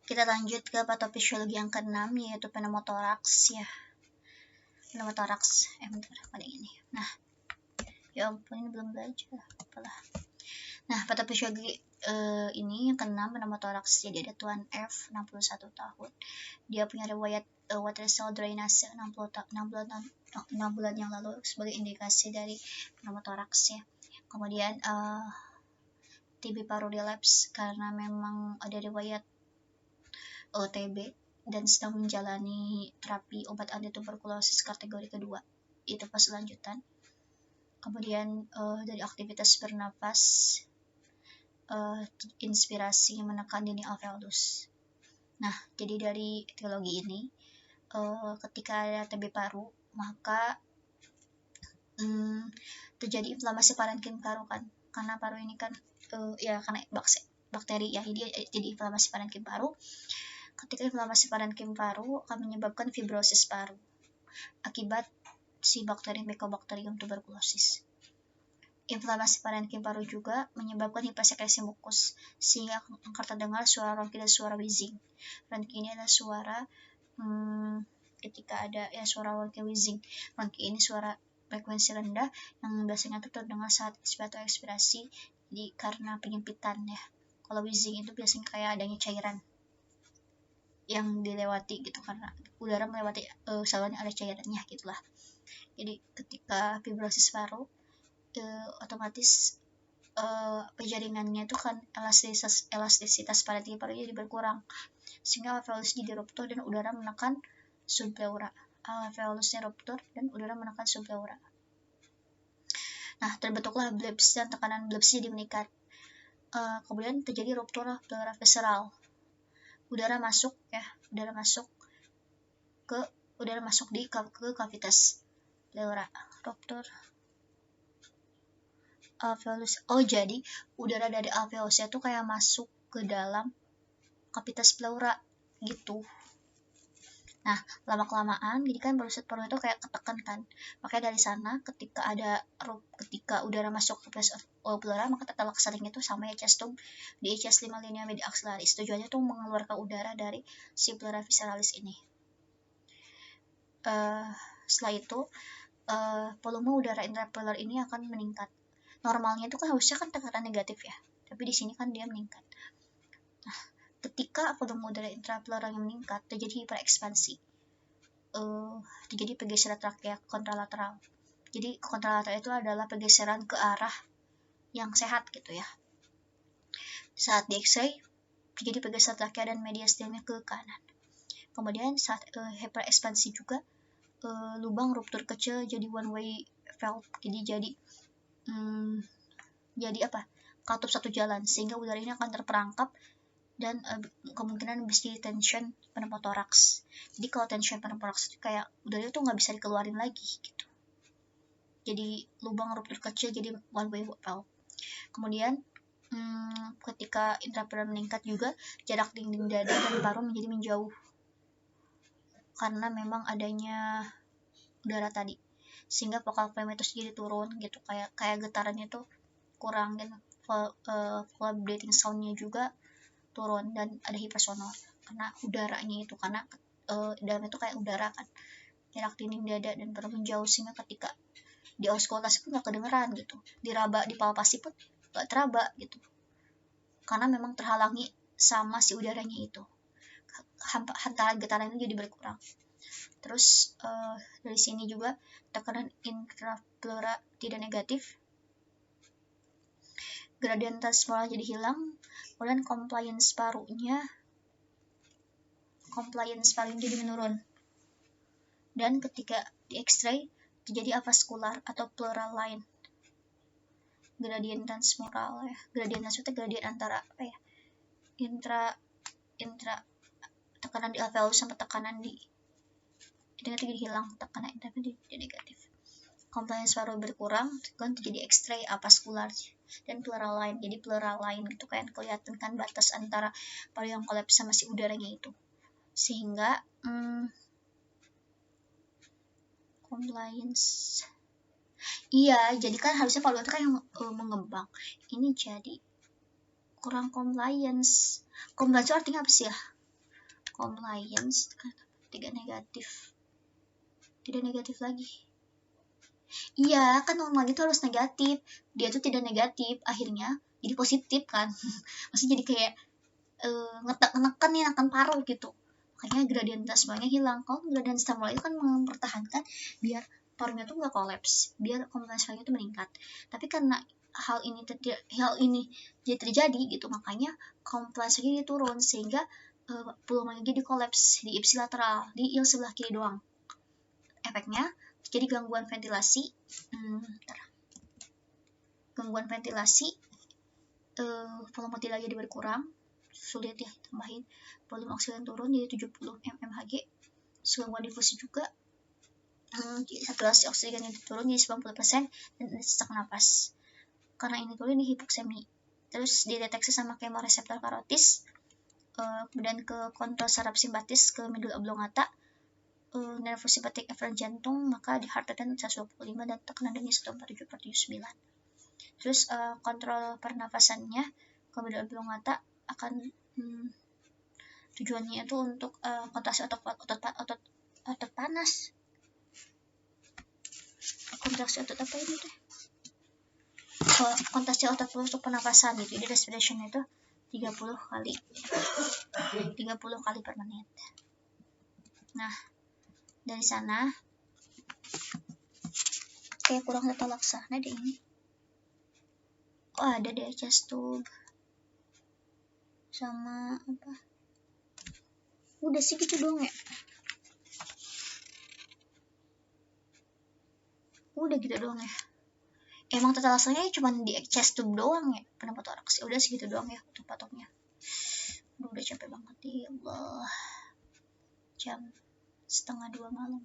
Kita lanjut ke patofisiologi yang keenam, yaitu pneumotoraks ya. Pneumotoraks, bentar, pada ini. Nah, ya ampun, ini belum belajar. Apalah. Nah, patofisiologi ini yang keenam, pneumotoraks. Jadi ada Tuan F, 61 tahun. Dia punya riwayat water cell drainase 6 bulan yang lalu sebagai indikasi dari pneumotoraks ya. Kemudian TB paru relapse karena memang ada riwayat TB dan sedang menjalani terapi obat antituberkulosis kategori kedua, itu fase lanjutan. Kemudian dari aktivitas bernapas, inspirasi menekan dinding alveolus. Nah, jadi dari etiologi ini, ketika ada TB paru, maka terjadi inflamasi parenkim paru kan, karena paru ini kan karena bakteri ya, jadi inflamasi parenkim paru. Ketika inflamasi parenkim paru akan menyebabkan fibrosis paru akibat si bakteri Mycobacterium tuberculosis. Inflamasi parenkim paru juga menyebabkan hipersekresi mukus sehingga akan terdengar suara ronki dan suara wheezing. Ronki ini adalah suara ketika ada suara ronki wheezing. Ronki ini suara frekuensi rendah yang biasanya terdengar saat inspirasi atau ekspirasi, jadi karena penyempitan ya. Kalau wheezing itu biasanya kayak adanya cairan yang dilewati gitu, karena udara melewati saluran ada cairannya gitulah. Jadi ketika fibrosis paru otomatis jaringannya itu kan elastisitas parenkim paru jadi berkurang sehingga alveolus jadi ruptur dan udara menekan subpleura. Alveolusnya ruptur dan udara menekan subpleura. Nah, terbentuklah bleps dan tekanan bleps jadi meningkat. Kemudian terjadi ruptur pleura visceral. Udara masuk di ke kavitas pleura. Ruptur alveolus. Jadi udara dari alveolusnya tuh kayak masuk ke dalam kavitas pleura gitu. Nah, lama-kelamaan jadi kan paru itu kayak ketekan kan. Makanya dari sana ketika udara masuk ke kavitas pleura, maka tata laksananya itu sama ya chestum di HS5 linea media axillaris. Tujuannya tuh mengeluarkan udara dari si pleura visceralis ini. Setelah itu volume udara intrapleural ini akan meningkat. Normalnya itu kan harusnya kan tekanan negatif ya, tapi di sini kan dia meningkat. Nah, ketika volume udara intrapleural yang meningkat, terjadi hiperekspansi. Terjadi pergeseran trakea kontralateral. Jadi kontralateral itu adalah pergeseran ke arah yang sehat gitu ya. Saat di X-ray terjadi pergeseran trakea dan mediastinumnya ke kanan. Kemudian saat hiperekspansi juga lubang ruptur kecil jadi one way valve, jadi katup satu jalan sehingga udara ini akan terperangkap dan kemungkinan bisa di tension pneumotoraks. Jadi kalau tension pneumotoraks itu kayak udara itu nggak bisa dikeluarin lagi gitu. Jadi lubang ruptur kecil jadi one way valve. Kemudian ketika intrapleural meningkat juga jarak dinding dada dan paru menjadi menjauh karena memang adanya udara tadi, sehingga vokal clematis jadi turun gitu, kayak getarannya tuh kurang dan vibrating soundnya juga turun dan ada hipersonor karena udaranya itu, karena dalam itu kayak udara kan. Jarak dinding dada dan paru menjauh sehingga ketika di auskultasi pun nggak kedengeran gitu, diraba dipalpasi pun nggak teraba gitu karena memang terhalangi sama si udaranya itu. Hantaran getaran itu jadi berkurang. Terus dari sini juga tekanan intrapleura tidak negatif, gradien transmural jadi hilang, kemudian compliance parunya jadi menurun. Dan ketika di X-ray terjadi avaskular atau pleural line. Gradien transmural ya. Gradien transmural gradien antara intra tekanan di alveolus sama tekanan di itu jadi hilang, tekanan intrapleural jadi negatif. Compliance paru berkurang, kan terjadi X-ray avaskular dan pleural line. Jadi pleural line itu kayak kelihatan kan batas antara paru yang kolaps sama si udaranya itu. Sehingga compliance. Iya, jadi kan harusnya paru itu kan yang mengembang. Ini jadi kurang compliance. Compliance artinya apa sih ya? compliance kan tidak negatif lagi. Iya kan normal itu harus negatif, dia tuh tidak negatif, akhirnya jadi positif kan. Maksudnya jadi kayak ngekan nih akan paru gitu, makanya gradientitas semuanya hilang. Kalau gradientitas mulai itu kan mempertahankan biar parunya tuh nggak kolaps, biar kompetensi parunya tuh meningkat. Tapi karena hal ini jadi terjadi gitu, makanya kompetensinya turun sehingga peluang jadi kolaps di ipsilateral, di yang sebelah kiri doang. Efeknya jadi gangguan ventilasi, volume lagi jadi berkurang, sulit ya tambahin, volume oksigen turun jadi 70 mmHg, gangguan difusi juga, saturasi oksigen itu turun jadi 90%, dan sesak napas. Karena ini turun di hipoksemi, terus dideteksi sama kemoreseptor karotis, kemudian ke kontrol saraf simpatis ke medula oblongata, nervus simpatik eferen jantung, maka di heart rate 125 dan tekanan darahnya 147/79. Terus kontrol pernafasannya ke medula oblongata akan tujuannya itu untuk kontraksi otot panas, kontraksi otot apa ini tuh, kontraksi otot untuk pernafasan gitu. Jadi respiration itu 30 kali per menit. Nah dari sana kayak kurang tata laksana deh ini. Oh ada deh chest tube sama apa, udah sih gitu doang ya, udah gitu doang ya. Emang tata laksananya cuma di chest tube doang ya, pneumotoraks. Udah segitu doang ya untuk patoknya. Udah capek banget ya Allah, jam 1:30 malam.